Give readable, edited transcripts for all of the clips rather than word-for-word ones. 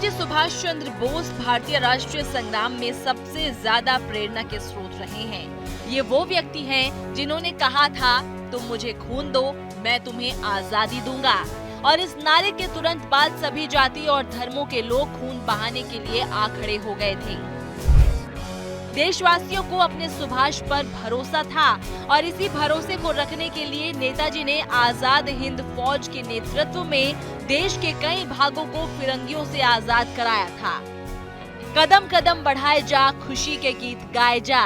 नेताजी सुभाष चंद्र बोस भारतीय राष्ट्रीय संग्राम में सबसे ज्यादा प्रेरणा के स्रोत रहे हैं। ये वो व्यक्ति हैं जिन्होंने कहा था, तुम मुझे खून दो, मैं तुम्हें आजादी दूंगा। और इस नारे के तुरंत बाद सभी जाति और धर्मों के लोग खून बहाने के लिए आ खड़े हो गए थे। देशवासियों को अपने सुभाष पर भरोसा था और इसी भरोसे को रखने के लिए नेताजी ने आजाद हिंद फौज के नेतृत्व में देश के कई भागों को फिरंगियों से आजाद कराया था। कदम कदम बढ़ाए जा, खुशी के गीत गाए जा,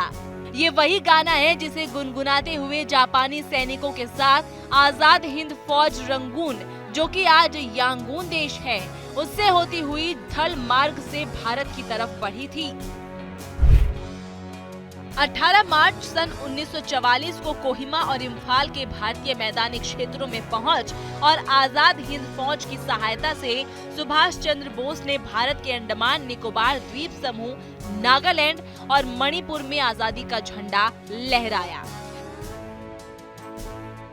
ये वही गाना है जिसे गुनगुनाते हुए जापानी सैनिकों के साथ आजाद हिंद फौज रंगून, जो कि आज यांगून देश है, उससे होती हुई थल मार्ग से भारत की तरफ बढ़ी थी। 18 मार्च सन 1944 को कोहिमा और इम्फाल के भारतीय मैदानी क्षेत्रों में पहुंच और आजाद हिंद फौज की सहायता से सुभाष चंद्र बोस ने भारत के अंडमान निकोबार द्वीप समूह, नागालैंड और मणिपुर में आजादी का झंडा लहराया।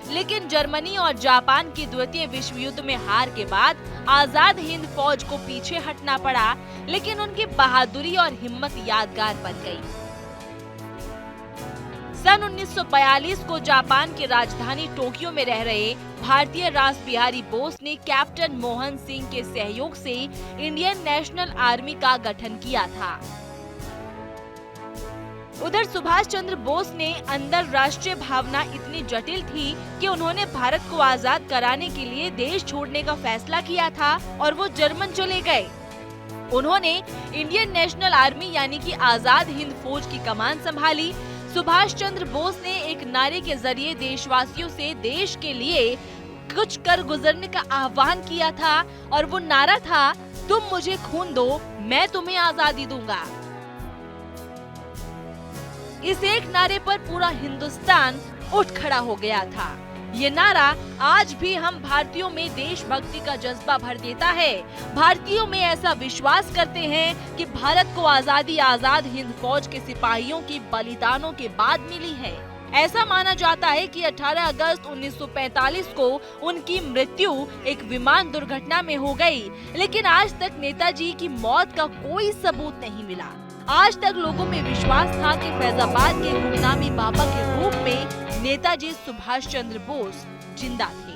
लेकिन जर्मनी और जापान की द्वितीय विश्व युद्ध में हार के बाद आजाद हिंद फौज को पीछे हटना पड़ा, लेकिन उनकी बहादुरी और हिम्मत यादगार बन गई। सन 1942 को जापान की राजधानी टोक्यो में रह रहे भारतीय रास बिहारी बोस ने कैप्टन मोहन सिंह के सहयोग से इंडियन नेशनल आर्मी का गठन किया था। उधर सुभाष चंद्र बोस ने अंदर राष्ट्रीय भावना इतनी जटिल थी कि उन्होंने भारत को आजाद कराने के लिए देश छोड़ने का फैसला किया था और वो जर्मन चले गए। उन्होंने इंडियन नेशनल आर्मी यानी कि आजाद हिंद फौज की कमान संभाली। सुभाष चंद्र बोस ने एक नारे के जरिए देशवासियों से देश के लिए कुछ कर गुजरने का आह्वान किया था और वो नारा था, तुम मुझे खून दो, मैं तुम्हें आजादी दूंगा। इस एक नारे पर पूरा हिंदुस्तान उठ खड़ा हो गया था। ये नारा आज भी हम भारतीयों में देशभक्ति का जज्बा भर देता है। भारतीयों में ऐसा विश्वास करते हैं कि भारत को आजादी आजाद हिंद फौज के सिपाहियों की बलिदानों के बाद मिली है। ऐसा माना जाता है कि 18 अगस्त 1945 को उनकी मृत्यु एक विमान दुर्घटना में हो गई, लेकिन आज तक नेताजी की मौत का कोई सबूत नहीं मिला। आज तक लोगों में विश्वास था कि फैजाबाद के गुमनामी बाबा के रूप में नेताजी सुभाष चंद्र बोस जिंदा थे।